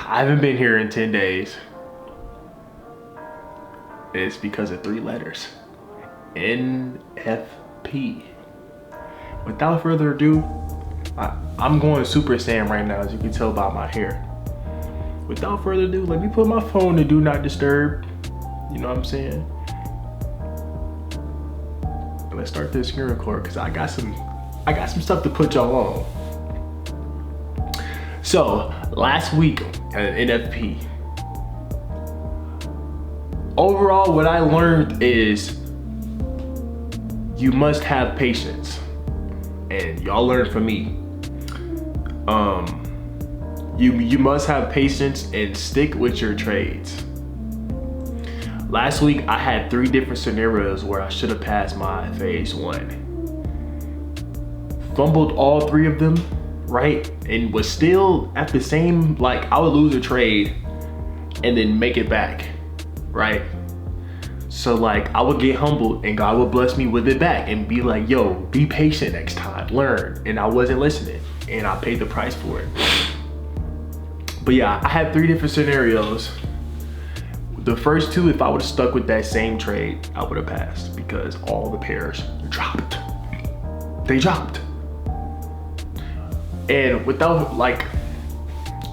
I haven't been here in 10 days. It's because of 3 letters. NFP. Without further ado, I'm going Super Saiyan right now, as you can tell by my hair. Without further ado, let me put my phone to do not disturb. You know what I'm saying? And let's start this screen record because I got some stuff to put y'all on. So last week at NFP, overall what I learned is you must have patience, and y'all learned from me. You must have patience and stick with your trades. Last week I had 3 different scenarios where I should have passed my phase 1. Fumbled all 3 of them, right? And was still at the same, like I would lose a trade and then make it back, right? So like I would get humbled and God would bless me with it back and be like, yo, be patient next time, learn. And I wasn't listening and I paid the price for it. But yeah, I had 3 different scenarios. The first 2, if I would have stuck with that same trade, I would have passed because all the pairs dropped. They dropped. And without like,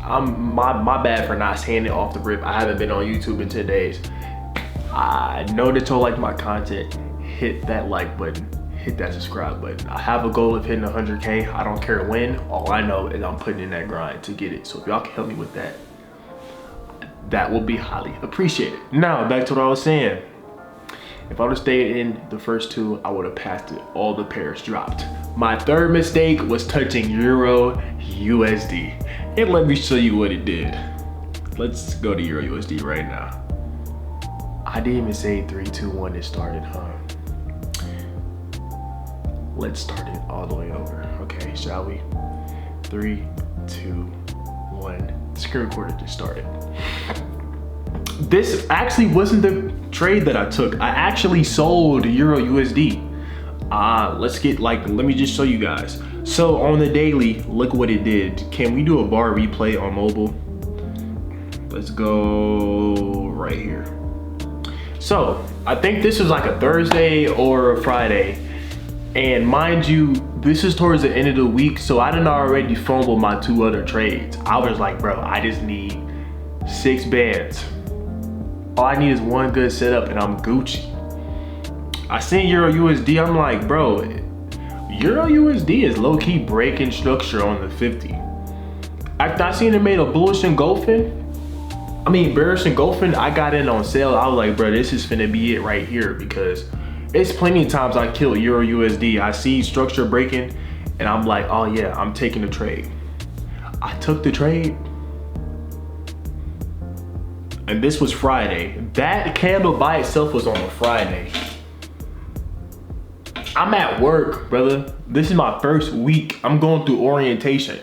my bad for not saying it off the rip. I haven't been on YouTube in 10 days. I know that y'all like my content. Hit that like button, hit that subscribe button. I have a goal of hitting 100K. I don't care when. All I know is I'm putting in that grind to get it. So if y'all can help me with that, that will be highly appreciated. Now back to what I was saying. If I would have stayed in the first 2, I would have passed it. All the pairs dropped. My 3rd mistake was touching EURUSD. And let me show you what it did. Let's go to EURUSD right now. I didn't even say 3, 2, 1 it started, huh? Let's start it all the way over. Okay, shall we? 3, 2, 1. The screen recorder just started. This actually wasn't the trade that I took. I actually sold EURUSD. Let me just show you guys. So on the daily, look what it did. Can we do a bar replay on mobile? Let's go right here. So I think this was like a Thursday or a Friday. And mind you, this is towards the end of the week. So I didn't already fumble my 2 other trades. I was like, bro, I just need 6 bands. All I need is 1 good setup and I'm Gucci. I seen EURUSD, I'm like, bro, EURUSD is low-key breaking structure on the 50. After I seen it made a bearish engulfing, I got in on sale. I was like, bro, this is finna be it right here because it's plenty of times I kill EURUSD. I see structure breaking and I'm like, oh yeah, I'm taking the trade. I took the trade. And this was Friday. That candle by itself was on a Friday. I'm at work, brother. This is my first week. I'm going through orientation.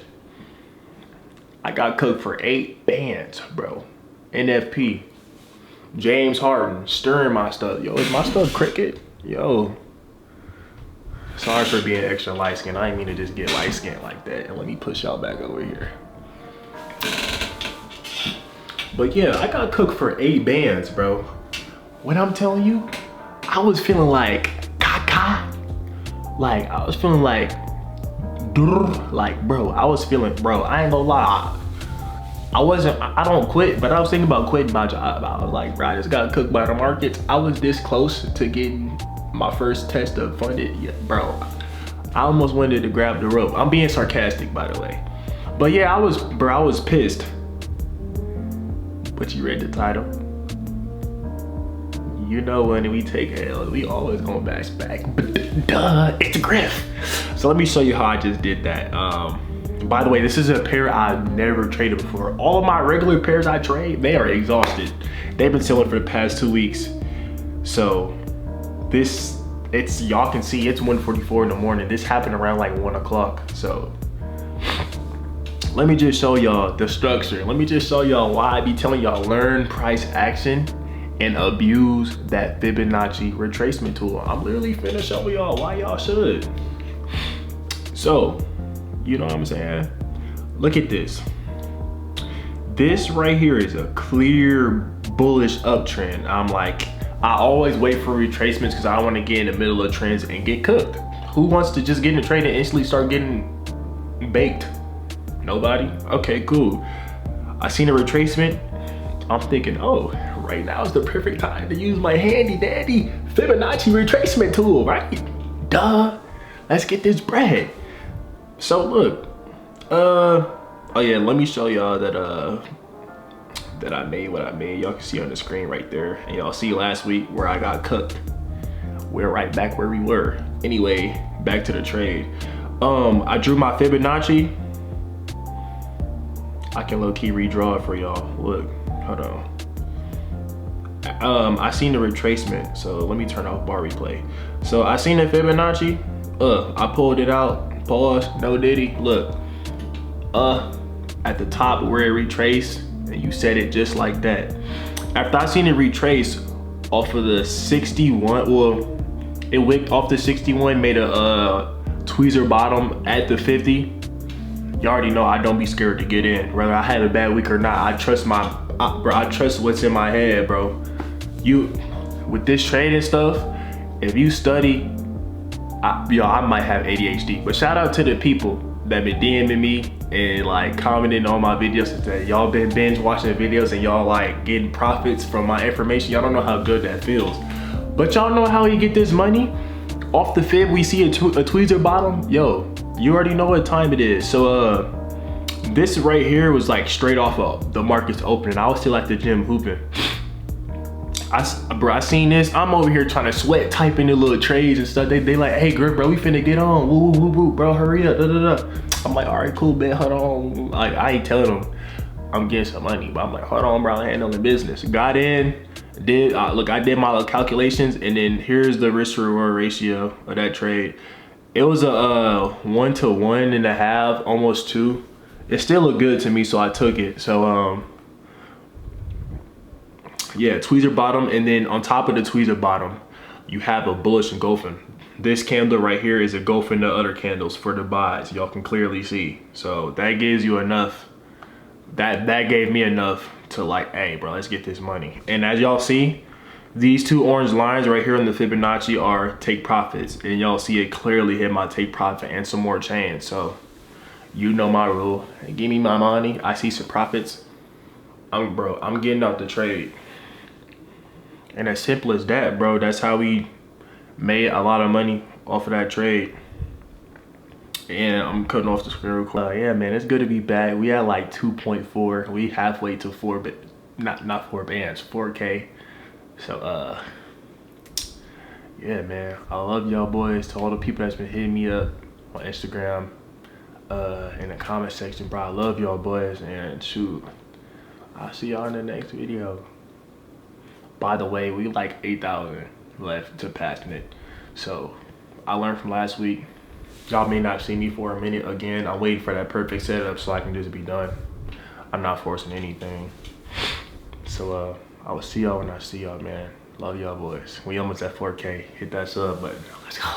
I got cooked for 8 bands, bro. NFP. James Harden stirring my stuff. Yo, is my stuff cricket? Yo. Sorry for being extra light skinned. I didn't mean to just get light skinned like that. And let me push y'all back over here. But yeah, I got cooked for 8 bands, bro. What I'm telling you, I was feeling like caca. Like I was feeling like bro, I was feeling, bro, I ain't gonna lie. I don't quit, but I was thinking about quitting my job. I was like, bro, I just got cooked by the markets. I was this close to getting my first test of funded. Yeah, bro, I almost wanted to grab the rope. I'm being sarcastic, by the way. But yeah, I was pissed. But you read the title. You know when we take L, we always gonna back. But duh, it's a griff. So let me show you how I just did that. By the way, this is a pair I've never traded before. All of my regular pairs I trade, they are exhausted. They've been selling for the past 2 weeks. So y'all can see it's 1:44 in the morning. This happened around like 1 o'clock. So let me just show y'all the structure. Let me just show y'all why I be telling y'all learn price action and abuse that Fibonacci retracement tool. I'm literally finna show y'all why y'all should. So, you know what I'm saying? Look at this. This right here is a clear bullish uptrend. I'm like, I always wait for retracements because I don't want to get in the middle of trends and get cooked. Who wants to just get in the trade and instantly start getting baked? Nobody? Okay, cool. I seen a retracement. I'm thinking, oh, right now is the perfect time to use my handy dandy Fibonacci retracement tool, right? Duh. Let's get this bread. So look, oh yeah, let me show y'all that I made what I made. Y'all can see on the screen right there. And y'all see last week where I got cooked. We're right back where we were. Anyway, back to the trade. I drew my Fibonacci. I can low-key redraw it for y'all. Look, hold on. I seen the retracement, so let me turn off bar replay. So I seen the Fibonacci. I pulled it out. Pause. No diddy. Look. At the top where it retraced, and you set it just like that. After I seen it retrace off of the 61, well, it wicked off the 61, made a tweezer bottom at the 50. You already know I don't be scared to get in, whether I have a bad week or not. I trust I trust what's in my head, bro. With this trading stuff, if you study, I might have ADHD. But shout out to the people that been DMing me and like commenting on my videos that y'all been binge watching the videos and y'all like getting profits from my information. Y'all don't know how good that feels. But y'all know how you get this money? Off the fib, we see a tweezer bottom. Yo, you already know what time it is. So this right here was like straight off of the market's opening. I was still at the gym hooping. I seen this. I'm over here trying to sweat, typing the little trades and stuff. They like, hey, Griff, bro, we finna get on. Woo, woo, woo, bro, hurry up. Da, da, da. I'm like, all right, cool, man, hold on. Like, I ain't telling them I'm getting some money, but I'm like, hold on, bro, I'm handling business. Got in, look, I did my little calculations, and then here's the risk to reward ratio of that trade. It was a 1 to 1.5, almost 2. It still looked good to me, so I took it. So, yeah, tweezer bottom, and then on top of the tweezer bottom, you have a bullish engulfing. This candle right here is engulfing the other candles for the buys. Y'all can clearly see. So that gives you enough. That gave me enough to like, hey, bro, let's get this money. And as y'all see, these two orange lines right here in the Fibonacci are take profits, and y'all see it clearly hit my take profit and some more change. So you know my rule. Give me my money. I see some profits. I'm getting out the trade. And as simple as that, bro. That's how we made a lot of money off of that trade. And I'm cutting off the screen real quick. Yeah, man, it's good to be back. We had like 2.4. We halfway to 4, but not 4 bands, 4K. So yeah, man, I love y'all boys. To all the people that's been hitting me up on Instagram, in the comment section, bro, I love y'all boys. And shoot, I'll see y'all in the next video. By the way, we like 8,000 left to passing it. So I learned from last week. Y'all may not see me for a minute again. I'm waiting for that perfect setup so I can just be done. I'm not forcing anything. So I will see y'all when I see y'all, man. Love y'all boys. We almost at 4K. Hit that sub button. Let's go.